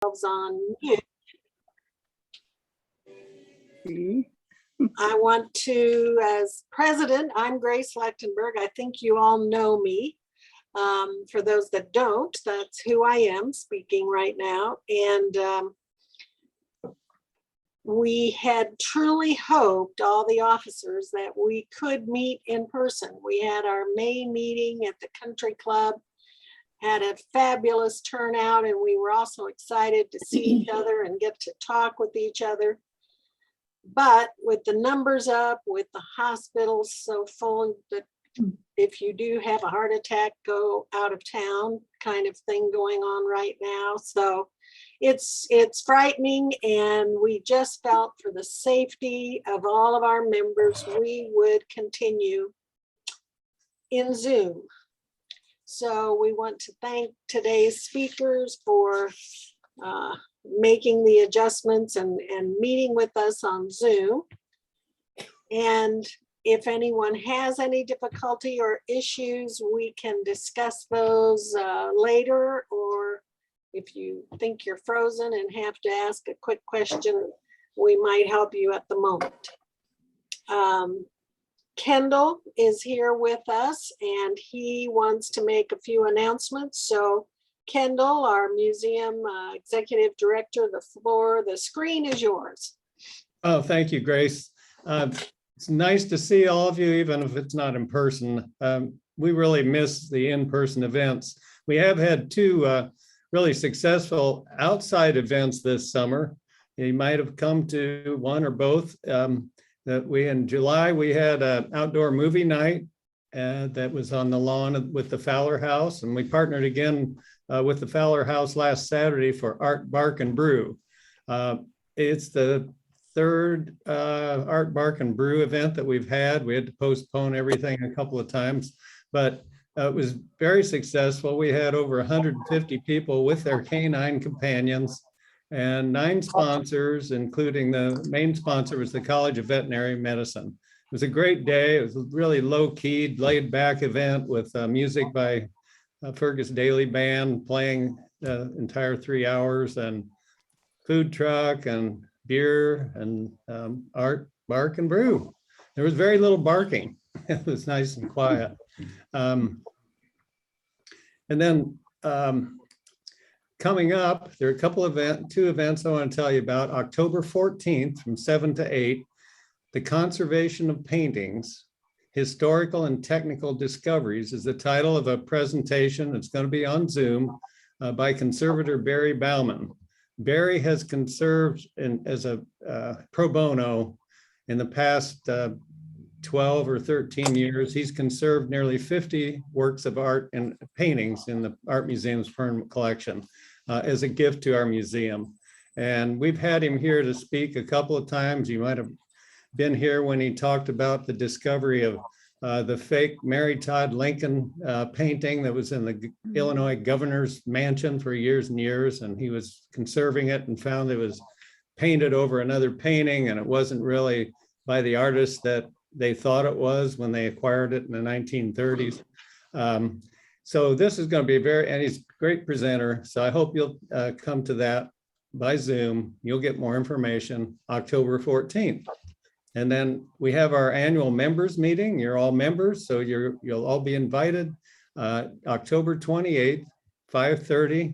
on mute. I want to, as president, I'm Grace Lechtenberg. I think you all know me. For those that don't, that's who I am speaking right now. And we had truly hoped, all the officers, that we could meet in person. We had our May meeting at the country club, had a fabulous turnout, and we were also excited to see each other and get to talk with each other. But with the numbers up, with the hospitals so full that if you do have a heart attack, go out of town kind of thing going on right now. So it's frightening, and we just felt for the safety of all of our members, we would continue in Zoom. So we want to thank today's speakers for making the adjustments and meeting with us on Zoom. And if anyone has any difficulty or issues, we can discuss those later, or if you think you're frozen and have to ask a quick question, we might help you at the moment. Kendall is here with us, and he wants to make a few announcements. So Kendall, our museum executive director, the screen is yours. Oh, thank you, Grace. It's nice to see all of you, even if it's not in person. We really miss the in-person events. We have had two really successful outside events this summer. You might have come to one or both. In July, we had an outdoor movie night that was on the lawn with the Fowler House, and we partnered again with the Fowler House last Saturday for Art, Bark, and Brew. It's the third Art, Bark, and Brew event that we've had. We had to postpone everything a couple of times, but it was very successful. We had over 150 people with their canine companions and 9 sponsors, including the main sponsor was the College of Veterinary Medicine. It was a great day. It was a really low-key, laid-back event with music by Fergus Daly Band playing the entire 3 hours, and food truck and beer and Art, Bark, and Brew. There was very little barking. It was nice and quiet. And then coming up, there are a couple of two events I want to tell you about. October 14th from 7 to 8, The Conservation of Paintings, Historical and Technical Discoveries is the title of a presentation. It's going to be on Zoom by conservator Barry Bauman. Barry has conserved as a pro bono in the past 12 or 13 years. He's conserved nearly 50 works of art and paintings in the Art Museum's permanent collection as a gift to our museum. And we've had him here to speak a couple of times. You might have been here when he talked about the discovery of the fake Mary Todd Lincoln painting that was in the Illinois governor's mansion for years and years, and he was conserving it and found it was painted over another painting, and it wasn't really by the artist that they thought it was when they acquired it in the 1930s. So this is going to be and he's a great presenter, so I hope you'll come to that by Zoom. You'll get more information October 14th. And then we have our annual members meeting. You're all members, so you'll all be invited. October 28th, 5:30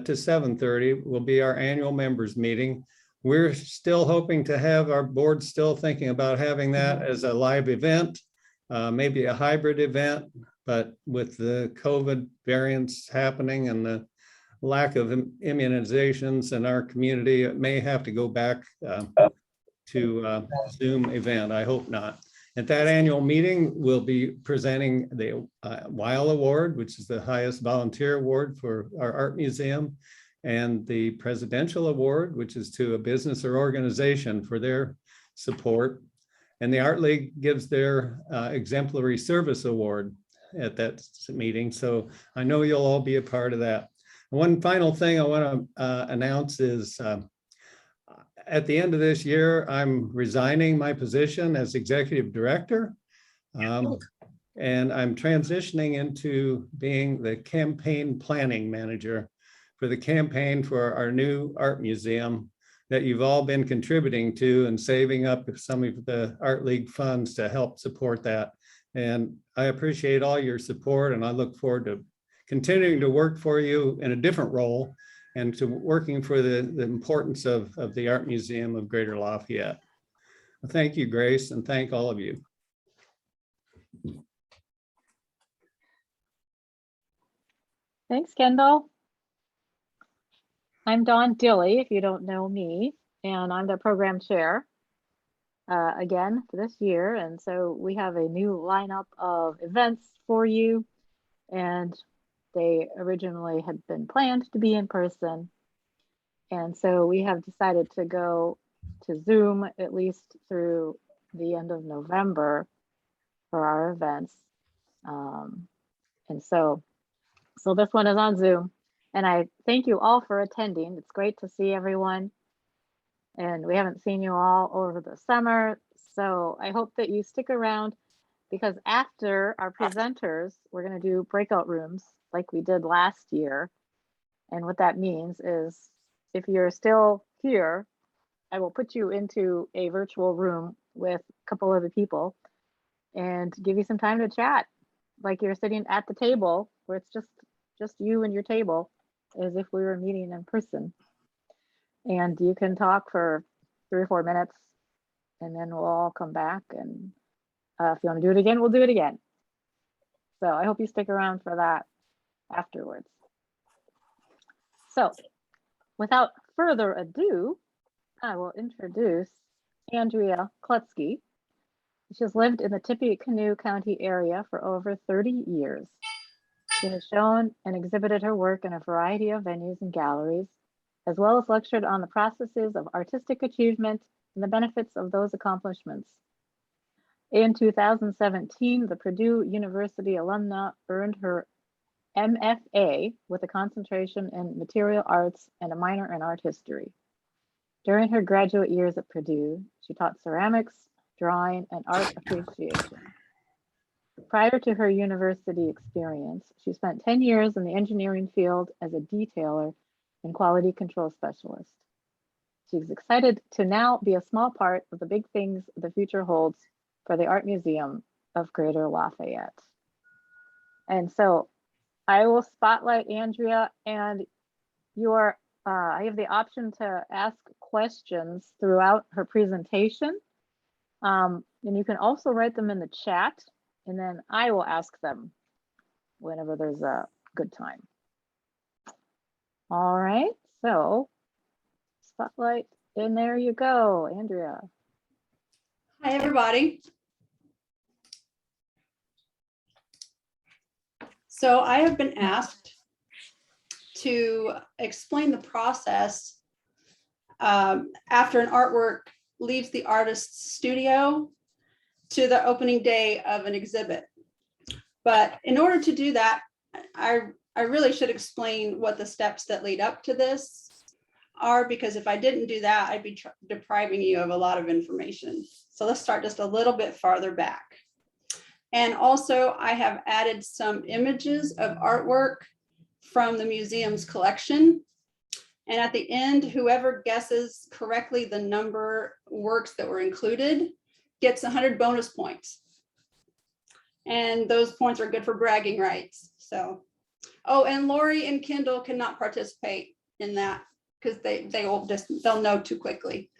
to 7:30 will be our annual members meeting. We're still hoping to have our board still thinking about having that as a live event, maybe a hybrid event, but with the COVID variants happening and the lack of immunizations in our community, it may have to go back to Zoom event. I hope not. At that annual meeting, we'll be presenting the Weil Award, which is the highest volunteer award for our art museum, and the Presidential Award, which is to a business or organization for their support. And the Art League gives their Exemplary Service Award at that meeting. So I know you'll all be a part of that. One final thing I want to announce is at the end of this year, I'm resigning my position as executive director. And I'm transitioning into being the campaign planning manager for the campaign for our new art museum that you've all been contributing to and saving up some of the Art League funds to help support that. And I appreciate all your support, and I look forward to continuing to work for you in a different role and to working for the importance of the Art Museum of Greater Lafayette. Well, thank you, Grace, and thank all of you. Thanks, Kendall. I'm Dawn Dilley, if you don't know me, and I'm the program chair again for this year. And so we have a new lineup of events for you, and they originally had been planned to be in person. And so we have decided to go to Zoom at least through the end of November for our events. And so this one is on Zoom. And I thank you all for attending. It's great to see everyone. And we haven't seen you all over the summer. So I hope that you stick around, because after our presenters, we're going to do breakout rooms like we did last year. And what that means is if you're still here, I will put you into a virtual room with a couple other people and give you some time to chat, like you're sitting at the table where it's just you and your table, as if we were meeting in person. And you can talk for 3 or 4 minutes, and then we'll all come back. And if you want to do it again, we'll do it again. So I hope you stick around for that afterwards. So without further ado, I will introduce Andrea Klutzke. She's lived in the Tippecanoe County area for over 30 years. She has shown and exhibited her work in a variety of venues and galleries, as well as lectured on the processes of artistic achievement and the benefits of those accomplishments. In 2017, the Purdue University alumna earned her MFA with a concentration in material arts and a minor in art history. During her graduate years at Purdue, she taught ceramics, drawing, and art appreciation. Prior to her university experience, she spent 10 years in the engineering field as a detailer and quality control specialist. She's excited to now be a small part of the big things the future holds for the Art Museum of Greater Lafayette. And so I will spotlight Andrea, and I have the option to ask questions throughout her presentation. And you can also write them in the chat, and then I will ask them whenever there's a good time. All right, so spotlight, and there you go, Andrea. Hi, everybody. So I have been asked to explain the process after an artwork leaves the artist's studio to the opening day of an exhibit. But in order to do that, I really should explain what the steps that lead up to this are, because if I didn't do that, I'd be depriving you of a lot of information. So let's start just a little bit farther back. And also I have added some images of artwork from the museum's collection. And at the end, whoever guesses correctly the number works that were included gets 100 bonus points. And those points are good for bragging rights. So, oh, and Lorie and Kendall cannot participate in that because they'll know too quickly.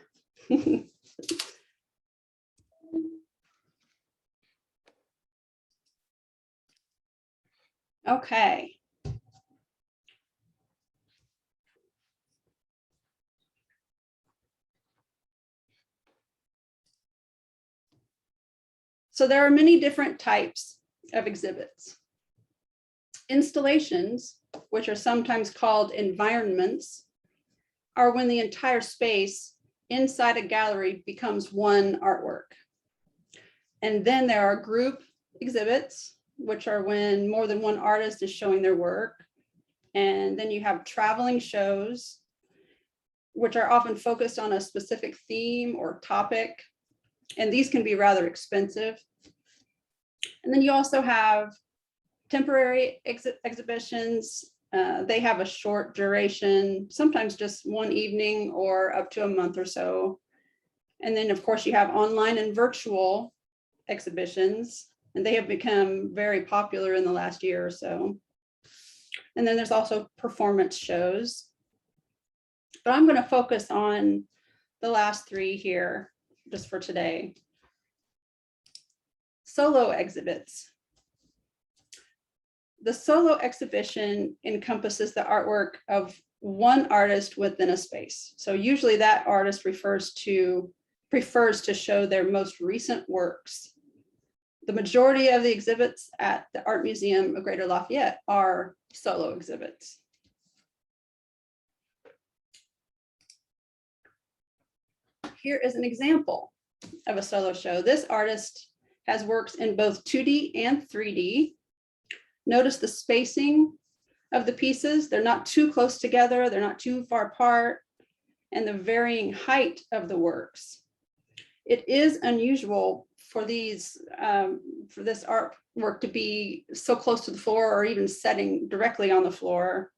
Okay. So there are many different types of exhibits. Installations, which are sometimes called environments, are when the entire space inside a gallery becomes one artwork. And then there are group exhibits, which are when more than one artist is showing their work. And then you have traveling shows, which are often focused on a specific theme or topic. And these can be rather expensive. And then you also have temporary exhibitions, They have a short duration, sometimes just one evening or up to a month or so. And then, of course, you have online and virtual exhibitions, and they have become very popular in the last year or so. And then there's also performance shows. But I'm going to focus on the last three here just for today. Solo exhibits. The solo exhibition encompasses the artwork of one artist within a space. So usually that artist prefers to show their most recent works. The majority of the exhibits at the Art Museum of Greater Lafayette are solo exhibits. Here is an example of a solo show. This artist has works in both 2D and 3D. Notice the spacing of the pieces. They're not too close together. They're not too far apart, and the varying height of the works. It is unusual for this artwork to be so close to the floor or even setting directly on the floor.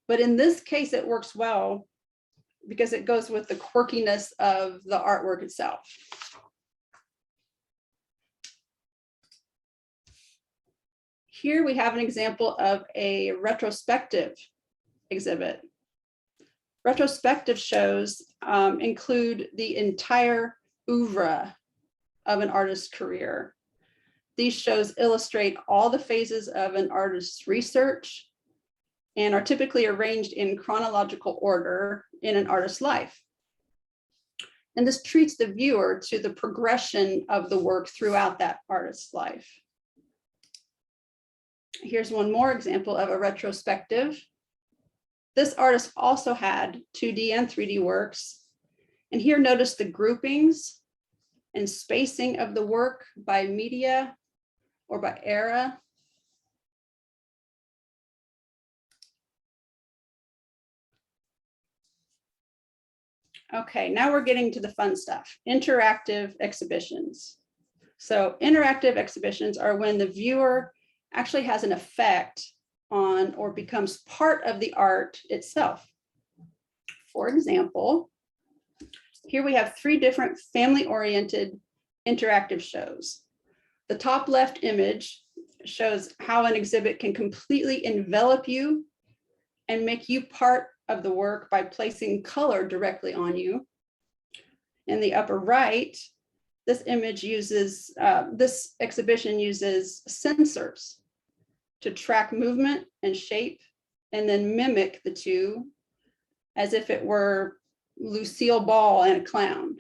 But in this case, it works well because it goes with the quirkiness of the artwork itself. Here we have an example of a retrospective exhibit. Retrospective shows include the entire oeuvre of an artist's career. These shows illustrate all the phases of an artist's research and are typically arranged in chronological order in an artist's life. And this treats the viewer to the progression of the work throughout that artist's life. Here's one more example of a retrospective. This artist also had 2D and 3D works. And here notice the groupings and spacing of the work by media or by era. Okay, now we're getting to the fun stuff, interactive exhibitions. So interactive exhibitions are when the viewer actually has an effect on or becomes part of the art itself. For example, here we have three different family-oriented interactive shows. The top left image shows how an exhibit can completely envelop you and make you part of the work by placing color directly on you. In the upper right, this exhibition uses sensors to track movement and shape and then mimic the two as if it were Lucille Ball and a clown.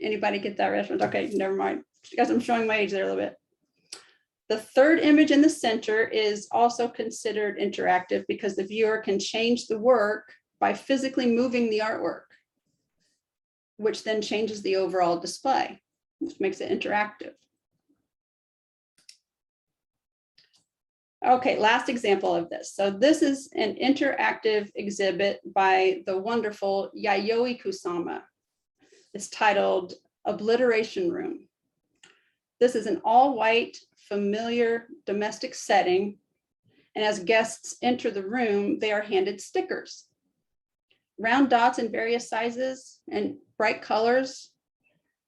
Anybody get that reference? Okay, never mind. Because I'm showing my age there a little bit. The third image in the center is also considered interactive because the viewer can change the work by physically moving the artwork, which then changes the overall display, which makes it interactive. Okay, last example of this. So this is an interactive exhibit by the wonderful Yayoi Kusama. It's titled Obliteration Room. This is an all-white, familiar domestic setting. And as guests enter the room, they are handed stickers, round dots in various sizes and bright colors.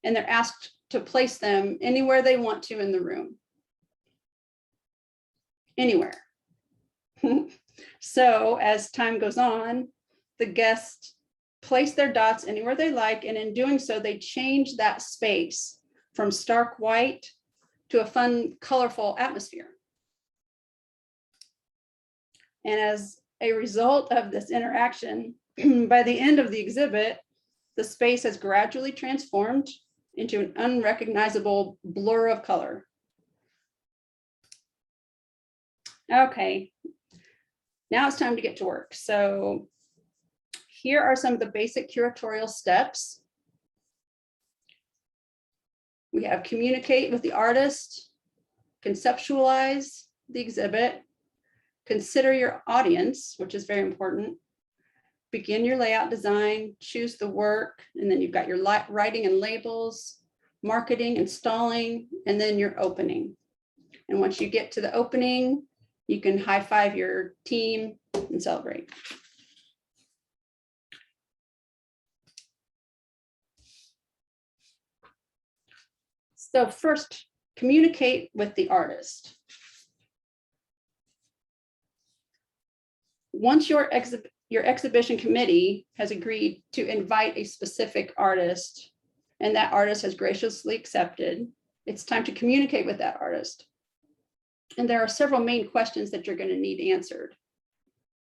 And they're asked to place them anywhere they want to in the room. Anywhere. So as time goes on, the guests place their dots anywhere they like, and in doing so, they change that space from stark white to a fun, colorful atmosphere. And as a result of this interaction, by the end of the exhibit, the space has gradually transformed into an unrecognizable blur of color. Okay, now it's time to get to work. So here are some of the basic curatorial steps. We have communicate with the artist, conceptualize the exhibit, consider your audience, which is very important, begin your layout design, choose the work, and then you've got your writing and labels, marketing, installing, and then your opening. And once you get to the opening, You can high five your team and celebrate. So first, communicate with the artist. Once your exhibition committee has agreed to invite a specific artist and that artist has graciously accepted, it's time to communicate with that artist. And there are several main questions that you're going to need answered,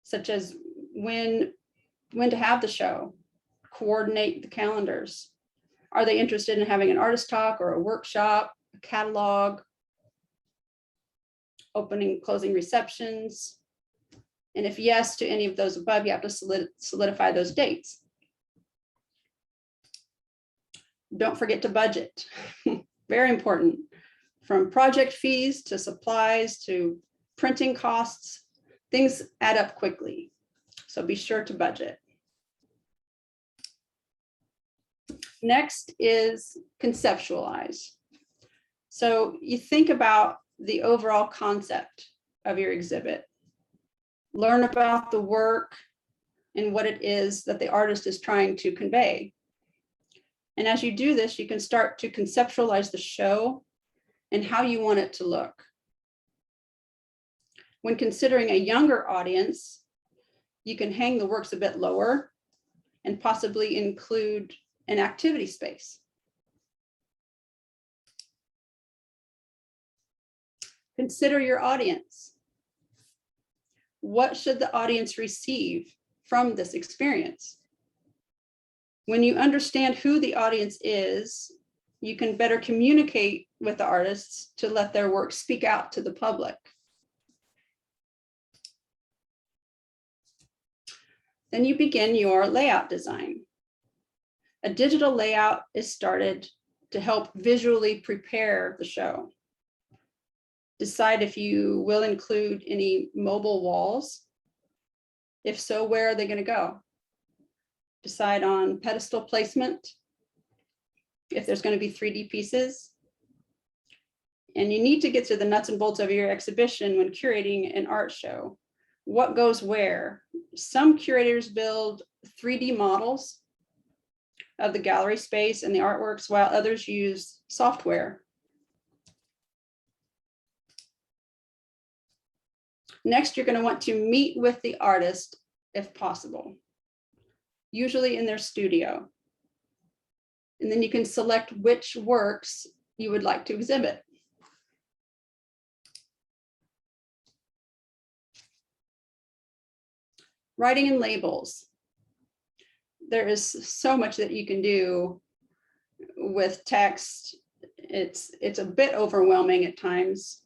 such as when to have the show, coordinate the calendars. Are they interested in having an artist talk or a workshop, a catalog, opening, closing receptions? And if yes to any of those above, you have to solidify those dates. Don't forget to budget. Very important. From project fees to supplies to printing costs, things add up quickly. So be sure to budget. Next is conceptualize. So you think about the overall concept of your exhibit. Learn about the work and what it is that the artist is trying to convey. And as you do this, you can start to conceptualize the show and how you want it to look. When considering a younger audience, you can hang the works a bit lower and possibly include an activity space. Consider your audience. What should the audience receive from this experience? When you understand who the audience is, you can better communicate with the artists to let their work speak out to the public. Then you begin your layout design. A digital layout is started to help visually prepare the show. Decide if you will include any mobile walls. If so, where are they going to go? Decide on pedestal placement, if there's going to be 3D pieces. And you need to get to the nuts and bolts of your exhibition when curating an art show. What goes where? Some curators build 3D models of the gallery space and the artworks, while others use software. Next, you're going to want to meet with the artist if possible, usually in their studio. And then you can select which works you would like to exhibit. Writing and labels. There is so much that you can do with text. It's a bit overwhelming at times,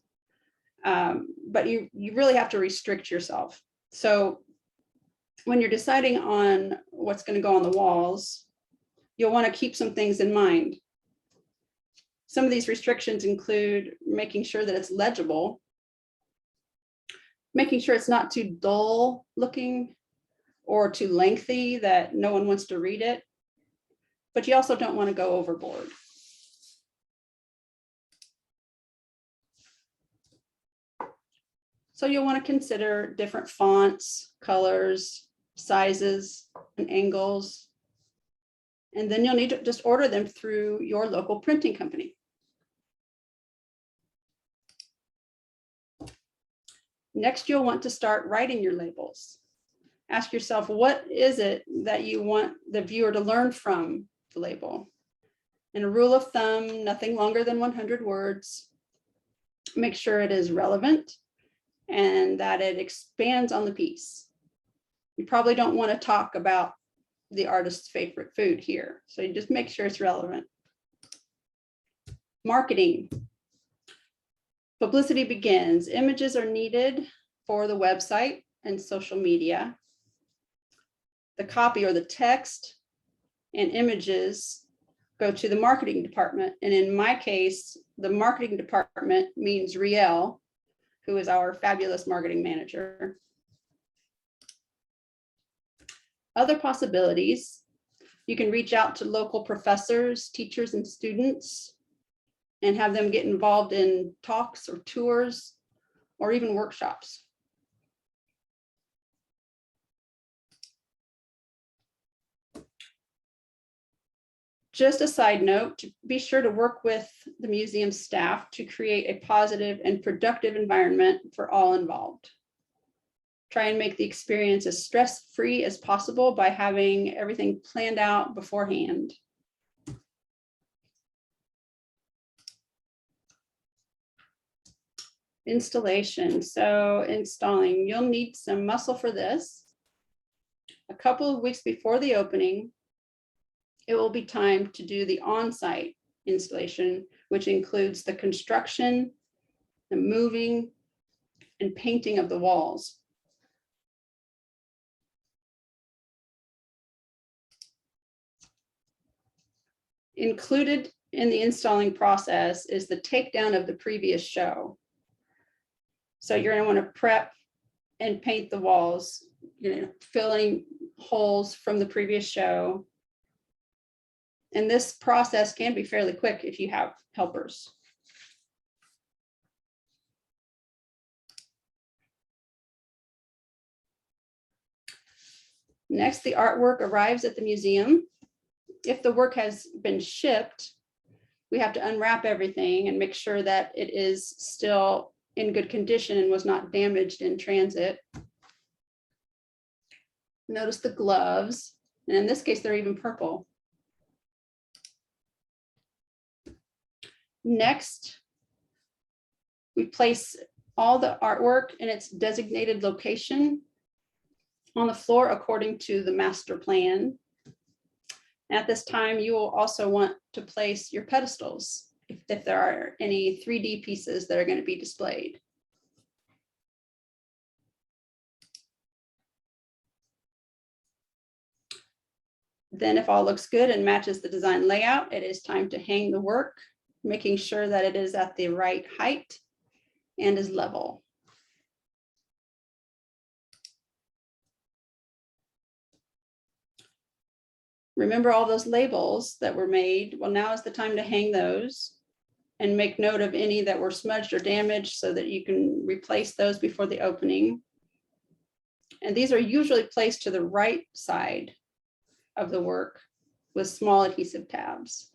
but you really have to restrict yourself. So when you're deciding on what's going to go on the walls, you'll want to keep some things in mind. Some of these restrictions include making sure that it's legible, making sure it's not too dull looking or too lengthy that no one wants to read it, but you also don't want to go overboard. So you'll want to consider different fonts, colors, sizes, and angles. And then you'll need to just order them through your local printing company. Next, you'll want to start writing your labels. Ask yourself, what is it that you want the viewer to learn from the label? And a rule of thumb, nothing longer than 100 words. Make sure it is relevant and that it expands on the piece. You probably don't want to talk about the artist's favorite food here, so you just make sure it's relevant. Marketing. Publicity begins. Images are needed for the website and social media. The copy or the text and images go to the marketing department. And in my case, the marketing department means Riel, who is our fabulous marketing manager. Other possibilities, you can reach out to local professors, teachers, and students and have them get involved in talks or tours or even workshops. Just a side note, to be sure to work with the museum staff to create a positive and productive environment for all involved. Try and make the experience as stress-free as possible by having everything planned out beforehand. Installation. So installing, you'll need some muscle for this. A couple of weeks before the opening, it will be time to do the on-site installation, which includes the construction, the moving, and painting of the walls. Included in the installing process is the takedown of the previous show. So you're going to want to prep and paint the walls, filling holes from the previous show. And this process can be fairly quick if you have helpers. Next, the artwork arrives at the museum. If the work has been shipped, we have to unwrap everything and make sure that it is still in good condition and was not damaged in transit. Notice the gloves, and in this case, they're even purple. Next, we place all the artwork in its designated location on the floor according to the master plan. At this time, you will also want to place your pedestals if there are any 3D pieces that are going to be displayed. Then if all looks good and matches the design layout, it is time to hang the work, making sure that it is at the right height and is level. Remember all those labels that were made? Well, now is the time to hang those and make note of any that were smudged or damaged so that you can replace those before the opening. And these are usually placed to the right side of the work with small adhesive tabs.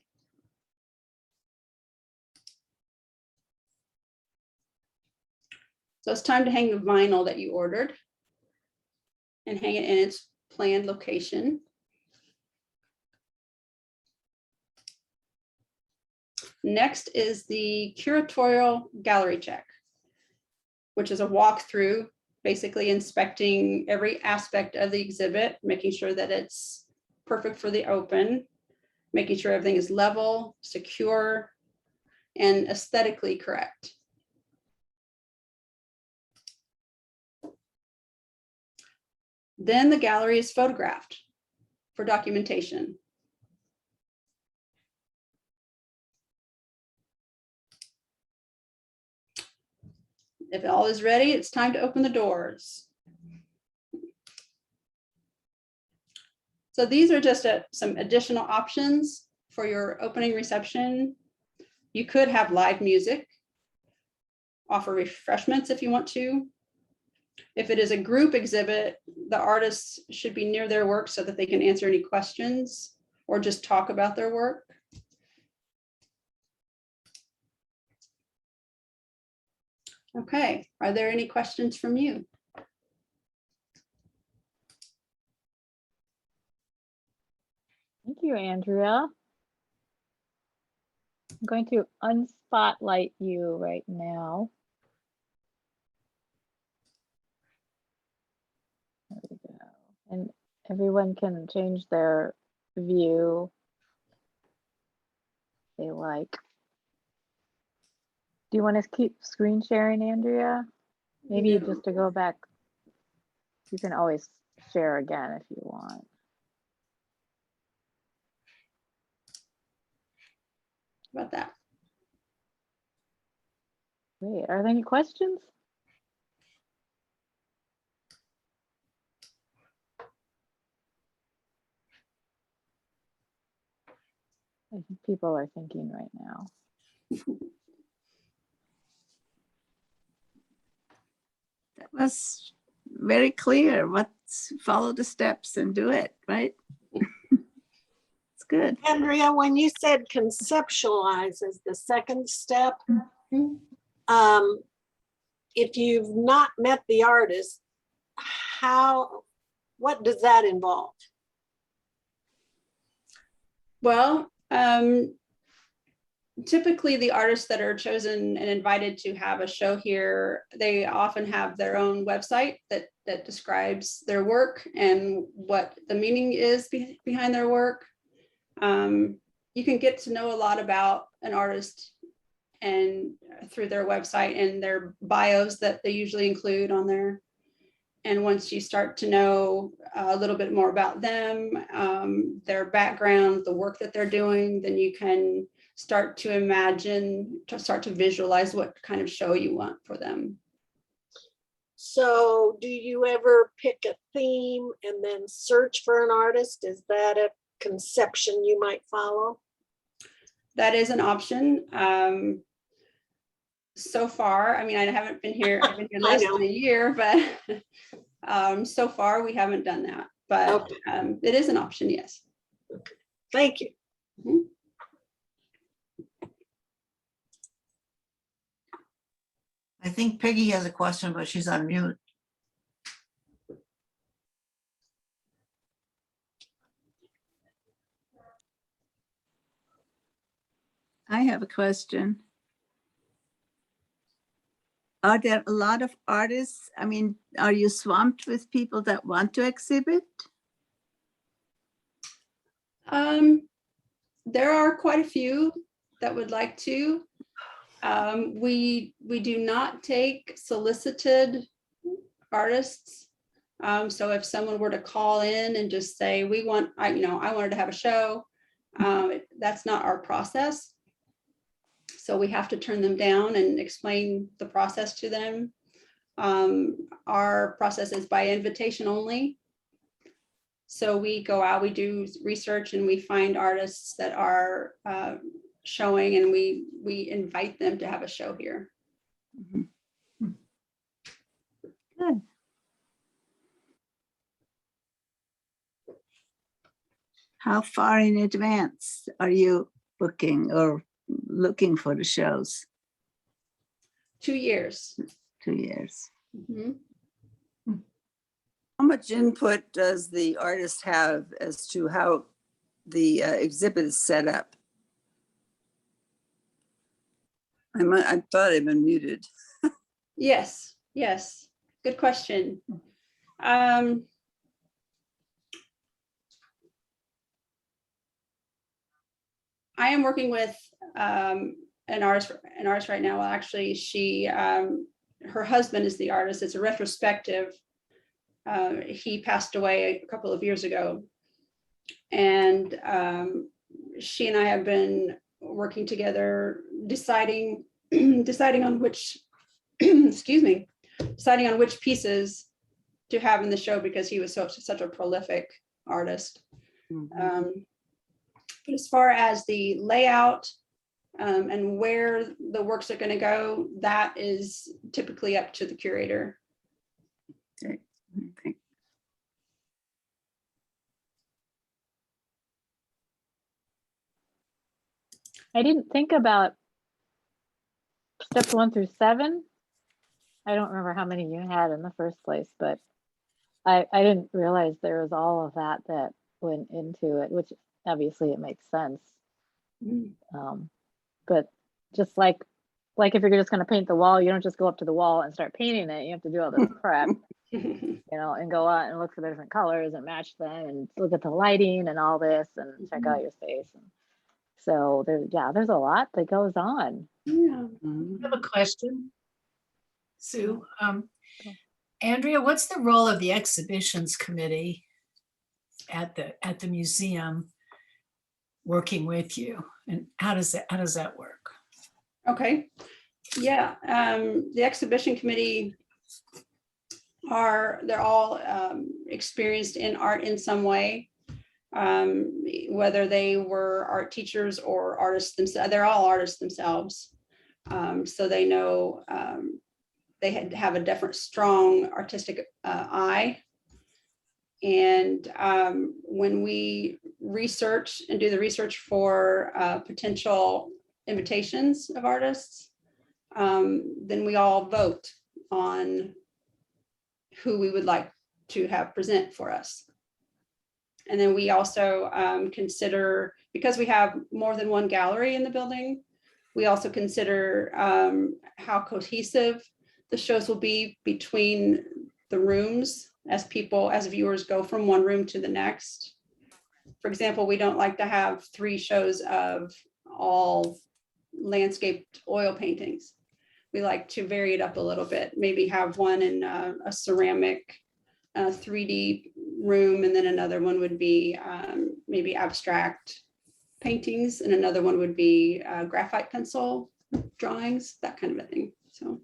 So it's time to hang the vinyl that you ordered and hang it in its planned location. Next is the curatorial gallery check, which is a walkthrough, basically inspecting every aspect of the exhibit, making sure that it's perfect for the open, making sure everything is level, secure, and aesthetically correct. Then the gallery is photographed for documentation. If all is ready, it's time to open the doors. So these are just some additional options for your opening reception. You could have live music, offer refreshments if you want to. If it is a group exhibit, the artists should be near their work so that they can answer any questions or just talk about their work. Okay, are there any questions from you? Thank you, Andrea. I'm going to unspotlight you right now. There we go. And everyone can change their view if they like. Do you want to keep screen sharing, Andrea? Maybe just to go back, you can always share again if you want. About that. Great. Are there any questions? I think people are thinking right now. That was very clear. Follow the steps and do it, right? It's good. Andrea, when you said conceptualize as the second step, Mhm. if you've not met the artist, what does that involve? Well, typically the artists that are chosen and invited to have a show here, they often have their own website that describes their work and what the meaning is behind their work. You can get to know a lot about an artist and through their website and their bios that they usually include on there. And once you start to know a little bit more about them, their background, the work that they're doing, then you can start to imagine, start to visualize what kind of show you want for them. So do you ever pick a theme and then search for an artist? Is that a conception you might follow? That is an option. So far, I mean, I haven't been here, I've been here less than a year, but so far we haven't done that, but Okay. it is an option, yes. Thank you. Mhm. I think Peggy has a question, but she's on mute. I have a question. Are there a lot of artists? I mean, are you swamped with people that want to exhibit? There are quite a few that would like to. We do not take solicited artists. So if someone were to call in and just say, I wanted to have a show, that's not our process. So we have to turn them down and explain the process to them. Our process is by invitation only. So we go out, we do research, and we find artists that are showing, and we invite them to have a show here. Good. How far in advance are you booking or looking for the shows? 2 years. 2 years. Mhm. How much input does the artist have as to how the exhibit is set up? I thought I'd been muted. Yes, good question. I am working with an artist right now. Well, actually, her husband is the artist. It's a retrospective. He passed away a couple of years ago, and she and I have been working together, deciding on which deciding on which pieces to have in the show, because he was such a prolific artist. Mhm. But as far as the layout and where the works are going to go, that is typically up to the curator. Okay. I didn't think about steps 1 through 7. I don't remember how many you had in the first place, but I didn't realize there was all of that went into it, which obviously it makes sense. But just like if you're just going to paint the wall, you don't just go up to the wall and start painting it. You have to do all this prep, and go out and look for the different colors and match them and look at the lighting and all this and check out your space. And so there's a lot that goes on. Yeah. Mhm. I have a question, Sue. Andrea, what's the role of the exhibitions committee at the museum working with you, and how does that work? Okay. Yeah. The exhibition committee they're all experienced in art in some way, whether they were art teachers or artists themselves. They're all artists themselves. So they know they have a different strong artistic eye. And when we research and do the research for potential invitations of artists. Then we all vote on who we would like to have present for us. And then we also consider, because we have more than one gallery in the building, we also consider how cohesive the shows will be between the rooms as viewers go from one room to the next. For example, we don't like to have 3 shows of all landscaped oil paintings. We like to vary it up a little bit, maybe have one in a ceramic 3D room, and then another one would be maybe abstract paintings, and another one would be graphite pencil drawings, that kind of a thing. So.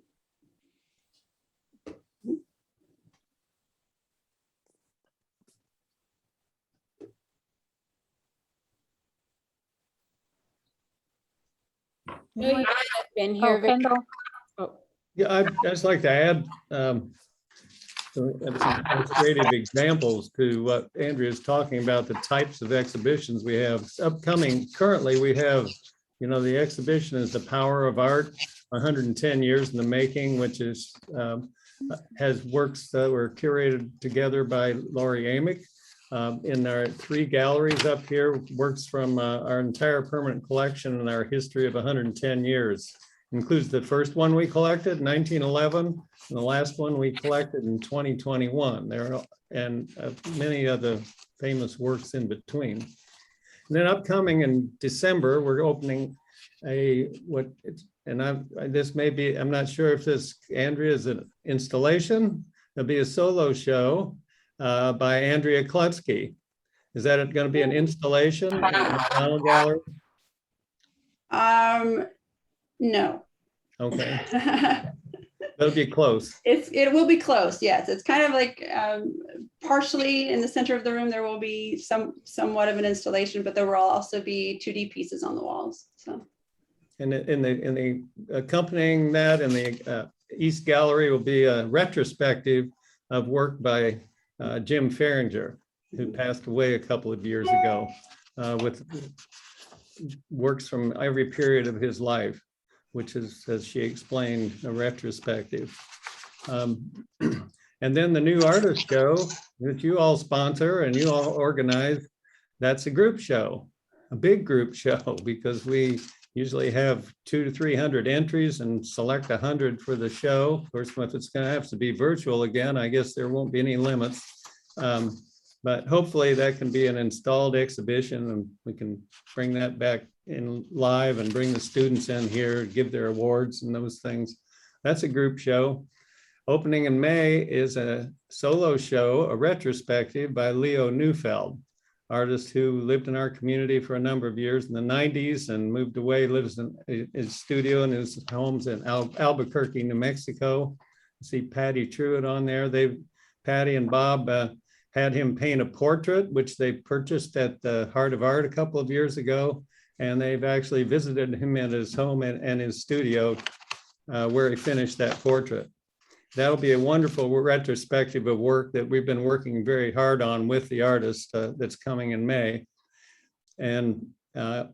No, you have been here. Kendall. Yeah, I'd just like to add some illustrative examples to what Andrea is talking about, the types of exhibitions we have upcoming. Currently, we have, the exhibition is The Power of Art, 110 years in the making, which is has works that were curated together by Lorie Amick. In our 3 galleries up here, works from our entire permanent collection and our history of 110 years. Includes the first one we collected in 1911, and the last one we collected in 2021. And many of the famous works in between. And then upcoming in December, we're opening I'm not sure if this, Andrea, is an installation. There'll be a solo show by Andrea Klutzke. Is that going to be an installation in the McDonald Gallery? No. Okay. That'll be close. It will be close, yes. It's kind of like partially in the center of the room, there will be somewhat of an installation, but there will also be 2D pieces on the walls. So. And in the accompanying that in the East Gallery will be a retrospective of work by Jim Farringer, who passed away a couple of years ago, with works from every period of his life, which is, as she explained, a retrospective. And then the new artist show that you all sponsor and you all organize, that's a group show, a big group show, because we usually have 200 to 300 entries and select 100 for the show. Of course, if it's going to have to be virtual again, I guess there won't be any limits. But hopefully that can be an installed exhibition and we can bring that back in live and bring the students in here, give their awards and those things. That's a group show. Opening in May is a solo show, a retrospective by Leo Neufeld, artist who lived in our community for a number of years in the 90s and moved away, lives in his studio and his homes in Albuquerque, New Mexico. You see Patty Truitt on there. Patty and Bob had him paint a portrait, which they purchased at the Heart of Art a couple of years ago. And they've actually visited him at his home and his studio where he finished that portrait. That'll be a wonderful retrospective of work that we've been working very hard on with the artist that's coming in May. And then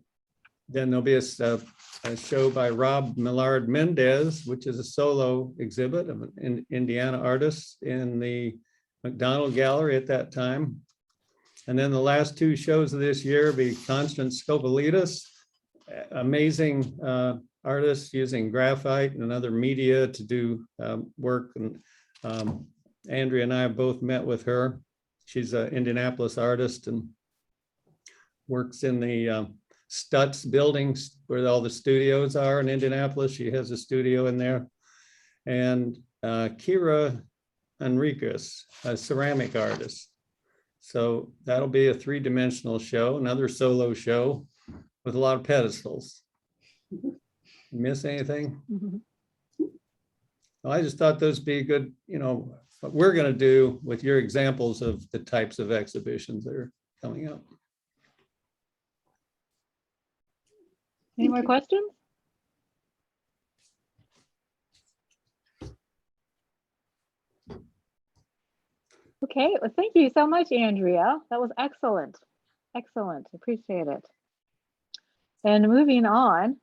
there'll be a show by Rob Millard Mendez, which is a solo exhibit of an Indiana artist in the McDonald Gallery at that time. And then the last 2 shows of this year will be Constance Scopolidis, amazing artist using graphite and other media to do work. And Andrea and I have both met with her. She's an Indianapolis artist and works in the Stutz buildings where all the studios are in Indianapolis. She has a studio in there. And Kira Enriquez, a ceramic artist. So that'll be a 3-dimensional show, another solo show with a lot of pedestals. Miss anything? Well, I just thought those be good, what we're going to do with your examples of the types of exhibitions that are coming up. Any more questions? Okay, well, thank you so much, Andrea. That was excellent. Excellent, appreciate it. And moving on,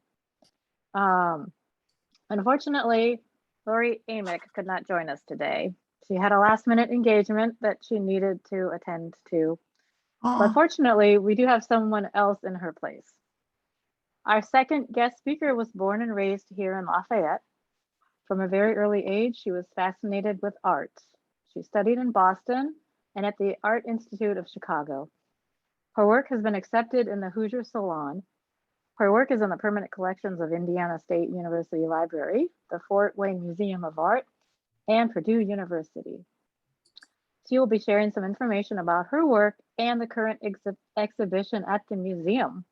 unfortunately, Lorie Amick could not join us today. She had a last-minute engagement that she needed to attend to. But Oh, fortunately, we do have someone else in her place. Our second guest speaker was born and raised here in Lafayette. From a very early age, she was fascinated with art. She studied in Boston and at the Art Institute of Chicago. Her work has been accepted in the Hoosier Salon. Her work is in the permanent collections of Indiana State University Library, the Fort Wayne Museum of Art, and Purdue University. She will be sharing some information about her work and the current exhibition at the museum.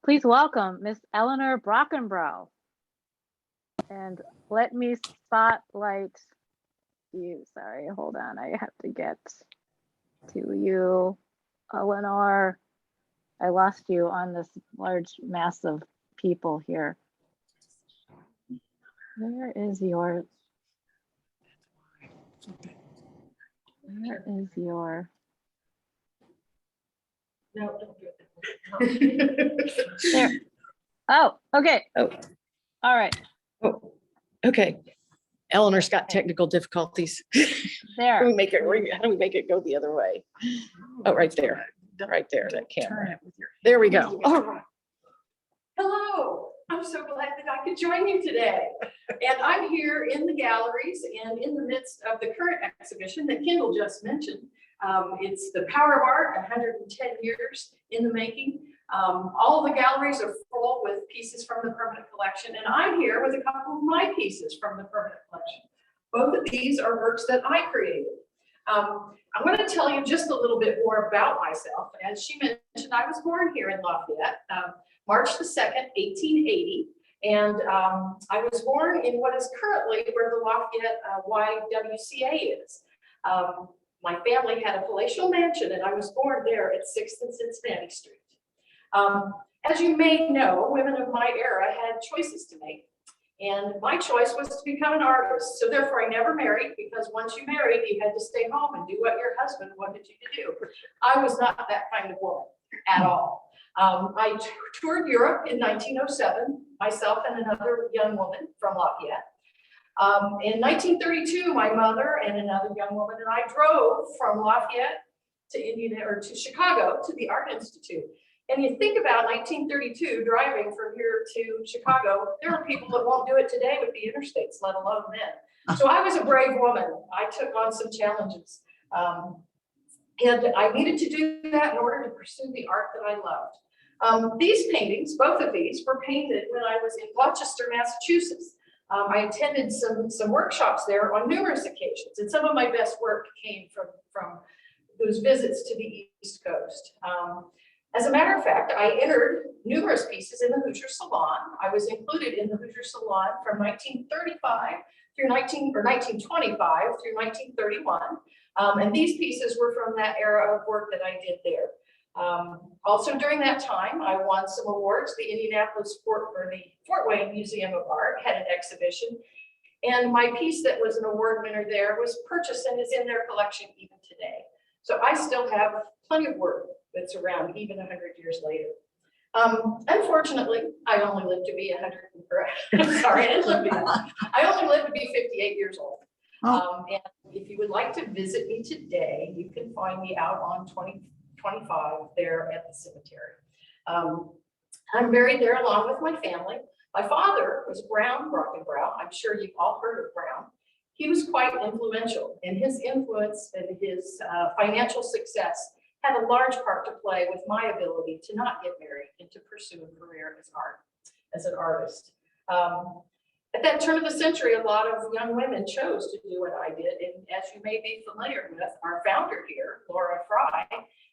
Please welcome Miss Eleanor Brockenbrough. And let me spotlight you. Sorry, hold on. I have to get to you, Eleanor. I lost you on this large mass of people here. Where is your No, don't do it. there? Oh, okay. Oh. All right. Oh, okay. Eleanor's got technical difficulties. How do There. we make it, how do we make it go the other way? Oh, right there, right there, that camera. There we go. All right. Hello, I'm so glad that I could join you today. And I'm here in the galleries and in the midst of the current exhibition that Kendall just mentioned. It's The Power of Art, 110 years in the making. All of the galleries are full with pieces from the permanent collection, and I'm here with a couple of my pieces from the permanent collection. Both of these are works that I created. I'm going to tell you just a little bit more about myself. As she mentioned, I was born here in Lafayette, March the 2nd, 1880. And I was born in what is currently where the Lafayette YWCA is. My family had a palatial mansion, and I was born there at 6th and Cincinnati Street. As you may know, women of my era had choices to make. And my choice was to become an artist. So therefore I never married, because once you married, you had to stay home and do what your husband wanted you to do. I was not that kind of woman at all. I toured Europe in 1907, myself and another young woman from Lafayette. In 1932, my mother and another young woman and I drove from Lafayette to Chicago to the Art Institute. And you think about 1932 driving from here to Chicago, there are people that won't do it today with the interstates, let alone then. So I was a brave woman. I took on some challenges. And I needed to do that in order to pursue the art that I loved. These paintings, both of these, were painted when I was in Rochester, Massachusetts. I attended some workshops there on numerous occasions, and some of my best work came from those visits to the East Coast. As a matter of fact, I entered numerous pieces in the Hoosier Salon. I was included in the Hoosier Salon from 1935 through 1925 through 1931. And these pieces were from that era of work that I did there. Also during that time, I won some awards. The Fort Wayne Museum of Art had an exhibition. And my piece that was an award winner there was purchased and is in their collection even today. So I still have plenty of work that's around even 100 years later. Unfortunately, I only lived to be 100. Sorry, I didn't live to be that. I only lived to be 58 years old. And if you would like to visit me today, you can find me out on 2025 there at the cemetery. I'm buried there along with my family. My father was Brown Brockenbrough. I'm sure you've all heard of Brown. He was quite influential, and his influence and his financial success had a large part to play with my ability to not get married and to pursue a career as an artist. At that turn of the century, a lot of young women chose to do what I did. And as you may be familiar with, our founder here,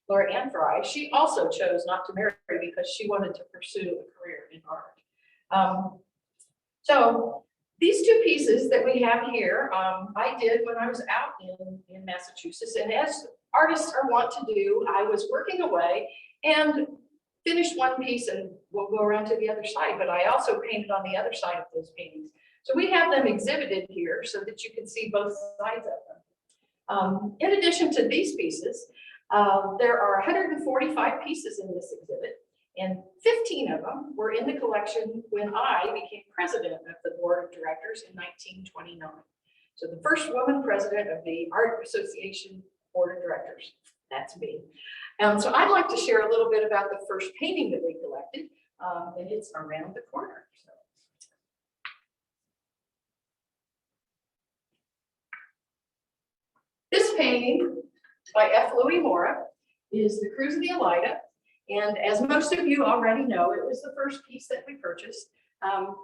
Lorie Ann Fry, she also chose not to marry because she wanted to pursue a career in art. So these two pieces that we have here, I did when I was out in Massachusetts. And as artists are wont to do, I was working away and finished one piece, and we'll go around to the other side, but I also painted on the other side of those paintings. So we have them exhibited here so that you can see both sides of them. In addition to these pieces, There are 145 pieces in this exhibit, and 15 of them were in the collection when I became president of the board of directors in 1929. So the first woman president of the Art Association Board of Directors, that's me. So I'd like to share a little bit about the first painting that we collected, and it's around the corner. So. This painting by F. Louis Mora is The Cruise of the Aleida. And as most of you already know, it was the first piece that we purchased.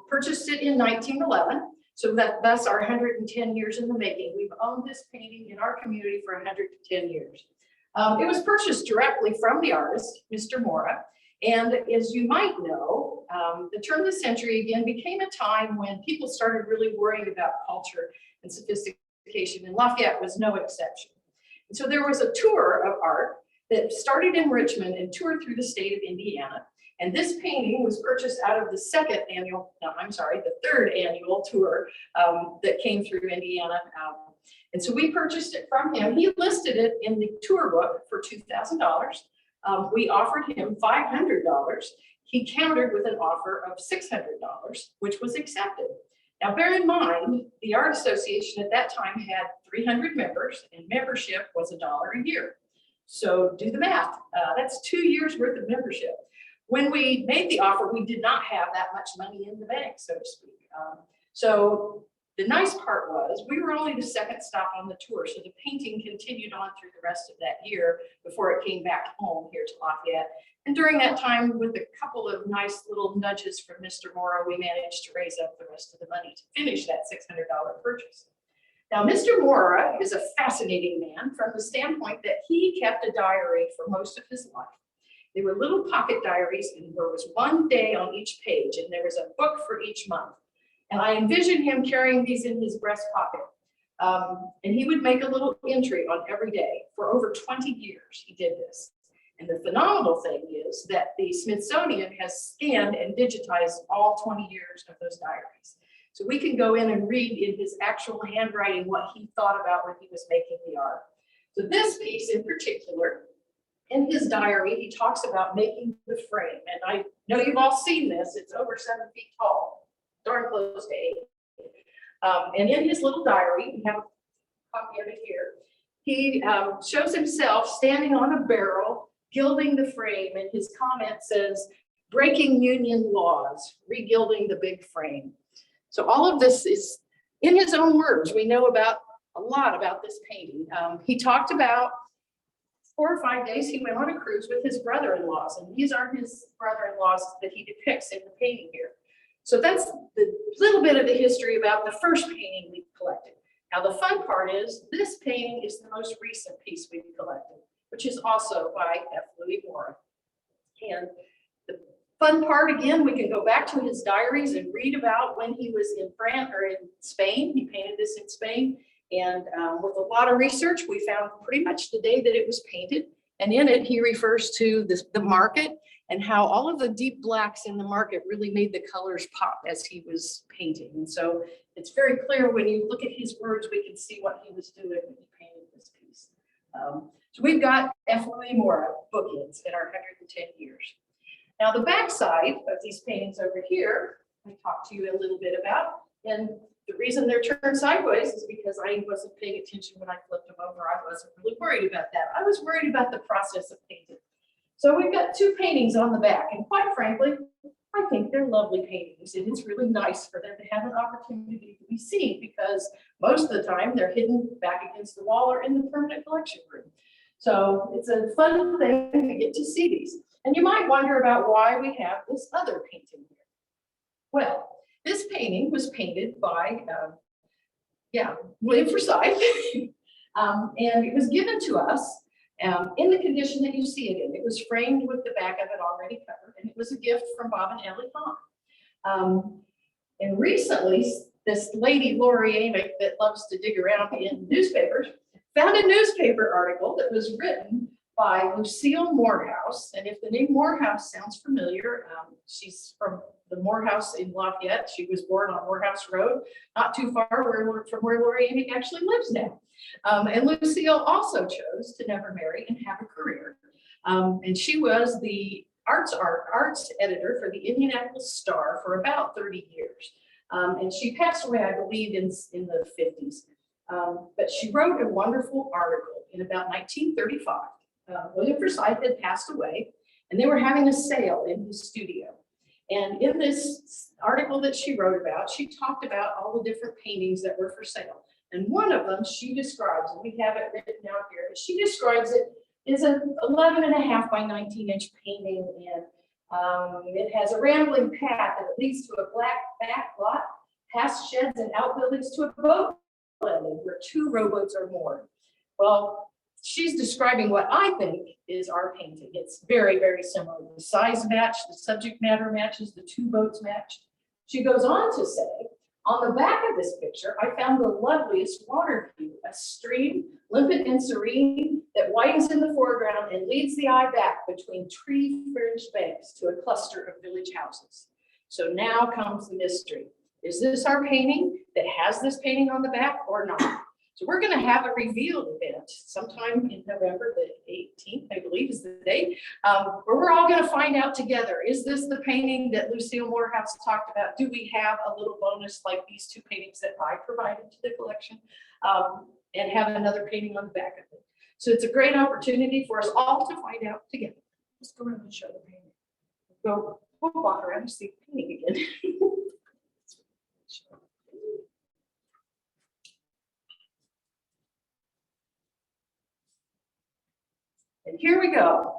Purchased it in 1911. So that's our 110 years in the making. We've owned this painting in our community for 110 years. It was purchased directly from the artist, Mr. Mora. And as you might know, the turn of the century again became a time when people started really worrying about culture and sophistication, and Lafayette was no exception. And so there was a tour of art that started in Richmond and toured through the state of Indiana. And this painting was purchased out of the third annual tour that came through Indiana. And so we purchased it from him. He listed it in the tour book for $2,000. We offered him $500. He countered with an offer of $600, which was accepted. Now, bear in mind, the Art Association at that time had 300 members, and membership was $1 a year. So do the math. That's 2 years worth of membership. When we made the offer, we did not have that much money in the bank, so to speak. So the nice part was we were only the second stop on the tour. So the painting continued on through the rest of that year before it came back home here to Lafayette. And during that time, with a couple of nice little nudges from Mr. Mora, we managed to raise up the rest of the money to finish that $600 purchase. Now, Mr. Mora is a fascinating man from the standpoint that he kept a diary for most of his life. They were little pocket diaries, and there was one day on each page, and there was a book for each month. And I envisioned him carrying these in his breast pocket. And he would make a little entry on every day. For over 20 years, he did this. And the phenomenal thing is that the Smithsonian has scanned and digitized all 20 years of those diaries. So we can go in and read in his actual handwriting what he thought about when he was making the art. So this piece in particular, in his diary, he talks about making the frame. And I know you've all seen this. It's over 7 feet tall, darn close to 8. And in his little diary, we have a copy of it here. He shows himself standing on a barrel, gilding the frame. And his comment says, "Breaking union laws, regilding the big frame." So all of this is in his own words. We know about a lot about this painting. He talked about 4 or 5 days he went on a cruise with his brother-in-laws, and these are his brother-in-laws that he depicts in the painting here. So that's the little bit of the history about the first painting we collected. Now the fun part is this painting is the most recent piece we've collected, which is also by F. Louis Mora. And the fun part, again, we can go back to his diaries and read about when he was in France or in Spain. He painted this in Spain. And with a lot of research, we found pretty much the day that it was painted. And in it, he refers to the market and how all of the deep blacks in the market really made the colors pop as he was painting. And so it's very clear when you look at his words, we can see what he was doing when he painted this piece. So we've got F. Louis Mora bookends in our 110 years. Now the backside of these paintings over here, I talked to you a little bit about. And the reason they're turned sideways is because I wasn't paying attention when I flipped them over. I wasn't really worried about that. I was worried about the process of painting. So we've got 2 paintings on the back, and quite frankly, I think they're lovely paintings, and it's really nice for them to have an opportunity to be seen because most of the time they're hidden back against the wall or in the permanent collection room. So it's a fun thing to get to see these. And you might wonder about why we have this other painting here. Well, this painting was painted by, William Forsythe, and it was given to us in the condition that you see it in. It was framed with the back of it already covered, and it was a gift from Bob and Ellie Kahn. And recently, this lady, Lorie Amick, that loves to dig around in newspapers, found a newspaper article that was written by Lucille Morehouse. And if the name Morehouse sounds familiar, she's from the Morehouse in Lafayette. She was born on Morehouse Road, not too far from where Lorie Amick actually lives now. And Lucille also chose to never marry and have a career. And she was the arts editor for the Indianapolis Star for about 30 years. And she passed away, I believe, in the 50s. But she wrote a wonderful article in about 1935. William Forsythe had passed away, and they were having a sale in his studio. And in this article that she wrote about, she talked about all the different paintings that were for sale. And one of them she describes, and we have it written out here, but she describes it as an 11.5 by 19-inch painting. And it has a rambling path that leads to a black back lot, past sheds and outbuildings to a boat landing where 2 rowboats are moored. Well, she's describing what I think is our painting. It's very, very similar. The size match, the subject matter matches, the 2 boats match. She goes on to say, on the back of this picture, I found the loveliest water view, a stream, limpid and serene, that widens in the foreground and leads the eye back between tree-fringed banks to a cluster of village houses. So now comes the mystery. Is this our painting that has this painting on the back or not? So we're going to have a reveal event sometime in November, the 18th, I believe is the date, where we're all going to find out together. Is this the painting that Lucille Morehouse talked about? Do we have a little bonus like these 2 paintings that I provided to the collection, and have another painting on the back of it? So it's a great opportunity for us all to find out together. Let's go around and show the painting. We'll walk around and see the painting again. And here we go.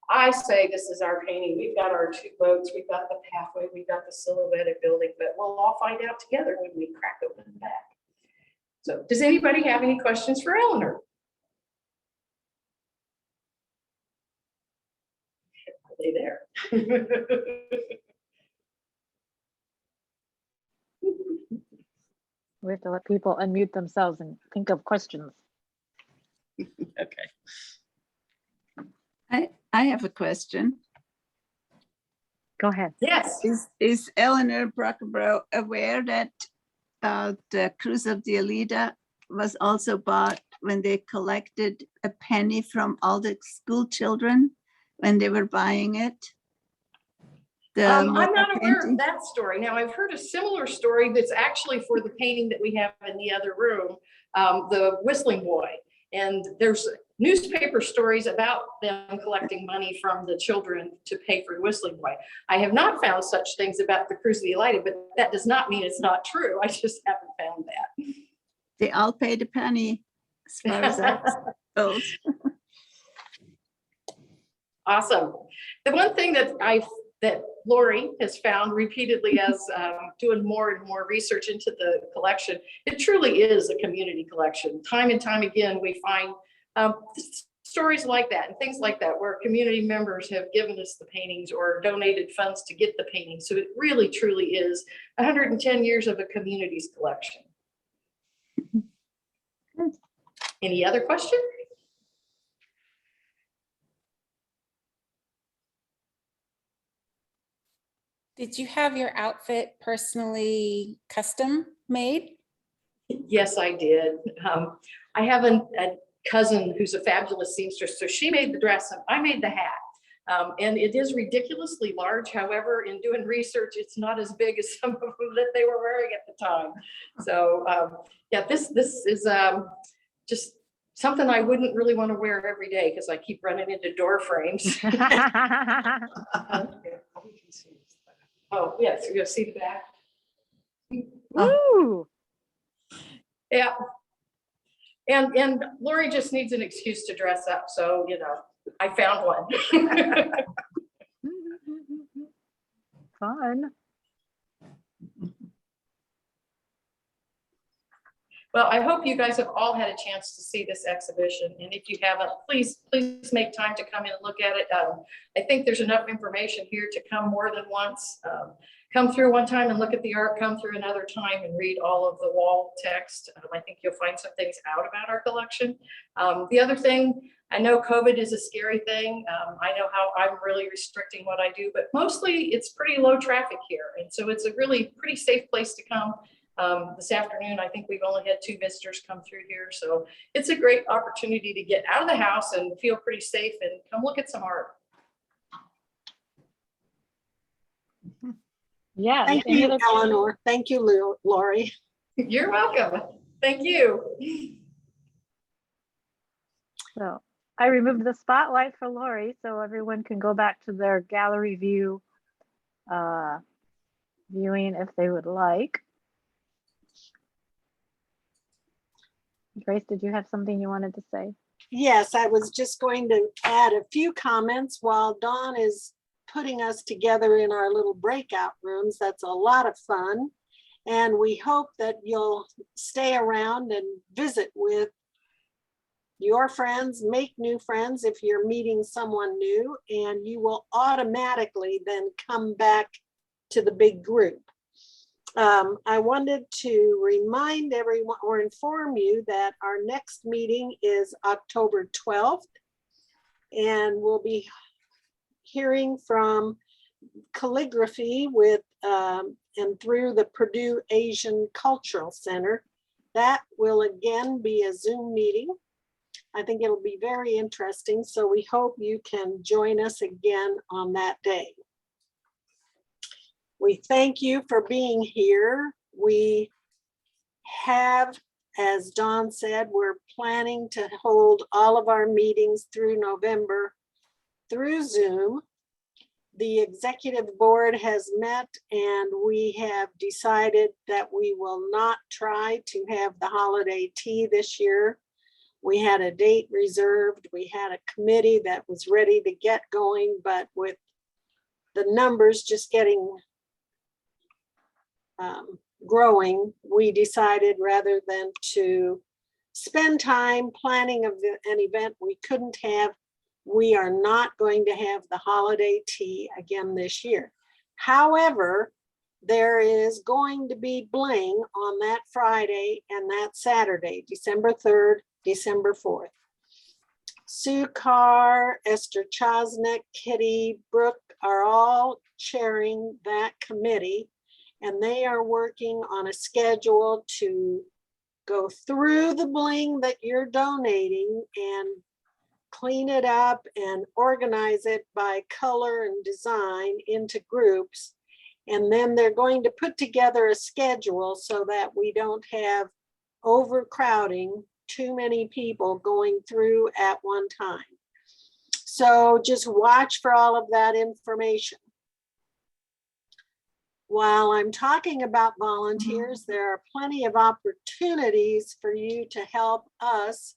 I say this is our painting. We've got our 2 boats, we've got the pathway, we've got the silhouetted building, but we'll all find out together when we crack open the back. So does anybody have any questions for Eleanor? Are they there? We have to let people unmute themselves and think of questions. Okay. I have a question. Go ahead. Yes. Is Eleanor Brockenbrough aware that the Cruise of the Alida was also bought when they collected a penny from all the school children when they were buying it? I'm not aware of that story. Now, I've heard a similar story that's actually for the painting that we have in the other room, the Whistling Boy. And there's newspaper stories about them collecting money from the children to pay for Whistling Boy. I have not found such things about the Cruise of the Alida, but that does not mean it's not true. I just haven't found that. They all paid a penny as far as that goes. Awesome. The one thing that Lorie has found repeatedly as doing more and more research into the collection, it truly is a community collection. Time and time again, we find stories like that and things like that where community members have given us the paintings or donated funds to get the paintings. So it really, truly is 110 years of a community's collection. Any other questions? Did you have your outfit personally custom made? Yes, I did. I have a cousin who's a fabulous seamstress, so she made the dress and I made the hat. And it is ridiculously large. However, in doing research, it's not as big as some of them that they were wearing at the time. So yeah, this is just something I wouldn't really want to wear every day because I keep running into door frames. Oh, yes, you're gonna see the back. Ooh. Yeah. And Lorie just needs an excuse to dress up. So, you know, I found one. Fun. Well, I hope you guys have all had a chance to see this exhibition. And if you haven't, please make time to come in and look at it. I think there's enough information here to come more than once. Come through one time and look at the art, come through another time and read all of the wall text. I think you'll find some things out about our collection. The other thing, I know COVID is a scary thing. I know how I'm really restricting what I do, but mostly it's pretty low traffic here. And so it's a really pretty safe place to come. This afternoon, I think we've only had 2 visitors come through here. So it's a great opportunity to get out of the house and feel pretty safe and come look at some art. Yeah. Thank any you, other- Eleanor. Thank you, Lorie. You're welcome. Thank you. So I removed the spotlight for Lorie so everyone can go back to their gallery view viewing if they would like. Grace, did you have something you wanted to say? Yes, I was just going to add a few comments while Dawn is putting us together in our little breakout rooms. That's a lot of fun. And we hope that you'll stay around and visit with your friends, make new friends if you're meeting someone new, and you will automatically then come back to the big group. I wanted to remind everyone or inform you that our next meeting is October 12th, and we'll be hearing from calligraphy with and through the Purdue Asian Cultural Center. That will again be a Zoom meeting. I think it'll be very interesting, so we hope you can join us again on that day. We thank you for being here. We have, as Dawn said, we're planning to hold all of our meetings through November through Zoom. The executive board has met and we have decided that we will not try to have the holiday tea this year. We had a date reserved. We had a committee that was ready to get going, but with the numbers just getting growing, we decided rather than to spend time planning an event we couldn't have, we are not going to have the holiday tea again this year. However, there is going to be bling on that Friday and that Saturday, December 3rd, December 4th. Sue Carr, Esther Chosnick, Kitty, Brooke are all chairing that committee, and they are working on a schedule to go through the bling that you're donating and clean it up and organize it by color and design into groups. And then they're going to put together a schedule so that we don't have overcrowding, too many people going through at one time. So just watch for all of that information. While I'm talking about volunteers, there are plenty of opportunities for you to help us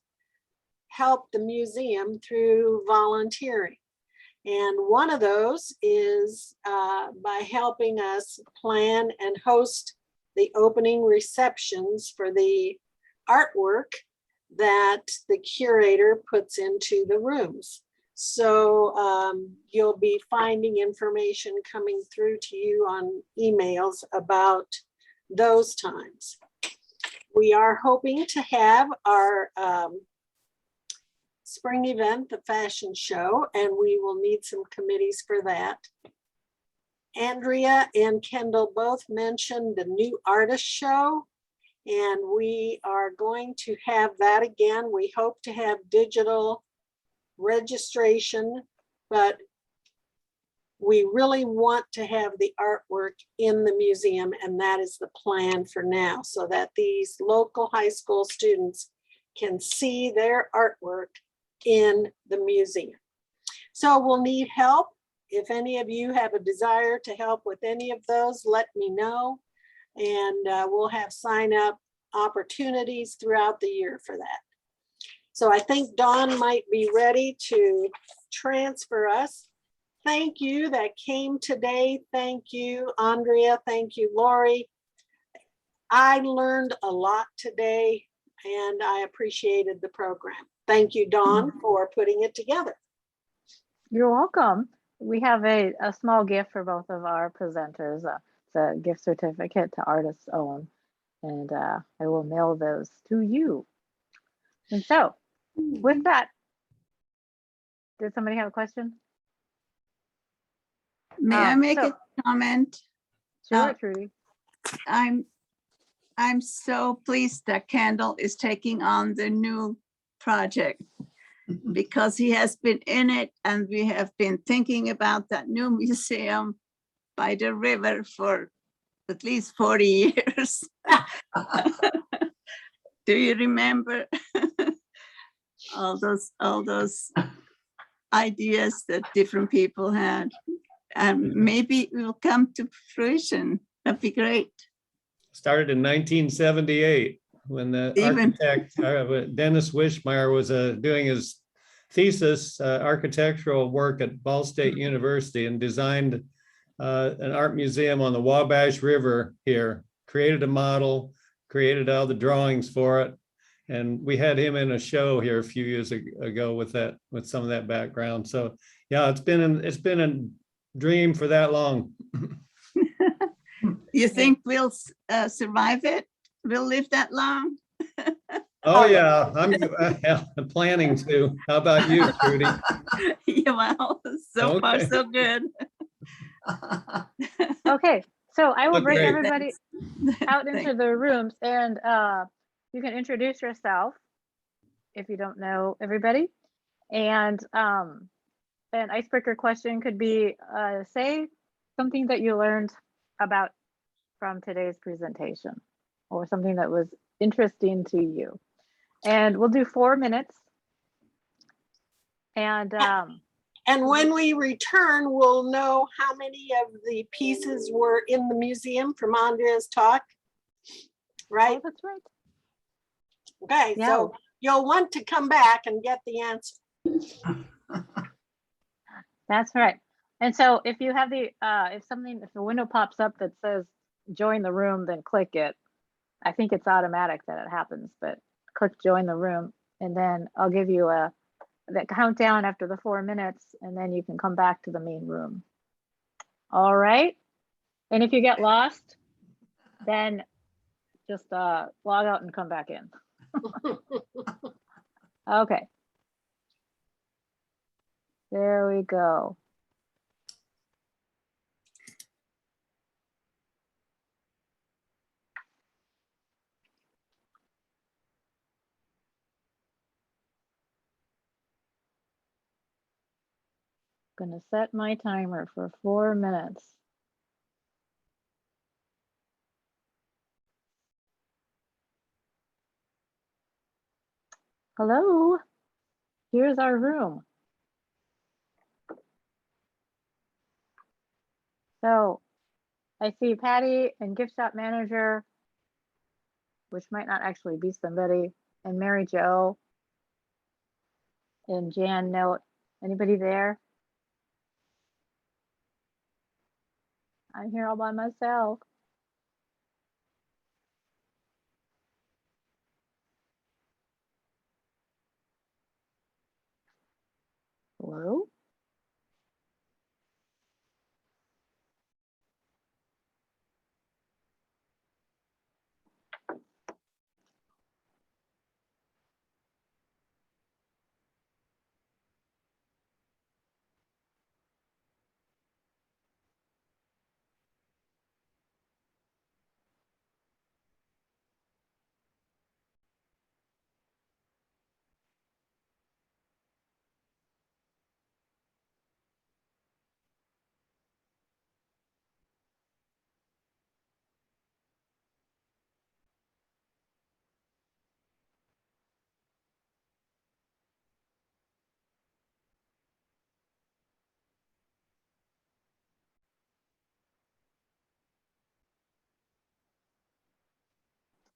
help the museum through volunteering. And one of those is by helping us plan and host the opening receptions for the artwork that the curator puts into the rooms. So you'll be finding information coming through to you on emails about those times. We are hoping to have our spring event, the fashion show, and we will need some committees for that. Andrea and Kendall both mentioned the new artist show, and we are going to have that again. We hope to have digital registration, but we really want to have the artwork in the museum, and that is the plan for now, so that these local high school students can see their artwork in the museum. So we'll need help. If any of you have a desire to help with any of those, let me know. And we'll have sign up opportunities throughout the year for that. So I think Dawn might be ready to transfer us. Thank you that came today. Thank you, Andrea. Thank you, Lorie. I learned a lot today and I appreciated the program. Thank you, Dawn, for putting it together. You're welcome. We have a small gift for both of our presenters. It's a gift certificate to Artists Own, and I will mail those to you. And so with that, did somebody have a question? May I make a comment? Sure, Trudy. I'm so pleased that Kendall is taking on the new project because he has been in it and we have been thinking about that new museum by the river for at least 40 years. Do you remember all those ideas that different people had? And maybe it will come to fruition. That'd be great. Started in 1978 when the Even- architect Dennis Wishmeyer was doing his thesis architectural work at Ball State University and designed an art museum on the Wabash River here, created a model, created all the drawings for it. And we had him in a show here a few years ago with some of that background. So yeah, it's been a dream for that long. You think we'll survive it? We'll live that long? Oh yeah, I'm planning to. How about you, Trudy? Yeah, well, so far Okay. so good. Okay, so I will bring Okay. everybody out into Thank- the rooms and you can introduce yourself if you don't know everybody. And an icebreaker question could be say something that you learned about from today's presentation or something that was interesting to you. And we'll do 4 minutes. And when we return, we'll know how many of the pieces were in the museum from Andrea's talk, right? oh, that's right. Okay, Yeah. so you'll want to come back and get the answer. That's right. And so if you have the, if a window pops up that says join the room, then click it. I think it's automatic that it happens, but click join the room and then I'll give you that countdown after the 4 minutes and then you can come back to the main room. All right. And if you get lost, then just log out and come back in. Okay. There we go. Gonna set my timer for 4 minutes. Hello, here's our room. So I see Patty and gift shop manager, which might not actually be somebody, and Mary Jo and Jan Note. Anybody there? I'm here all by myself. Hello?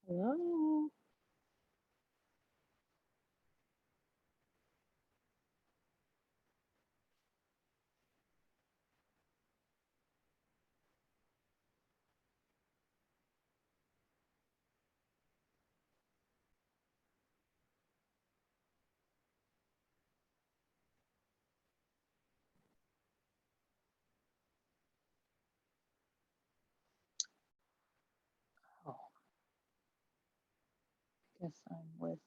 Hello? Oh. Guess I'm with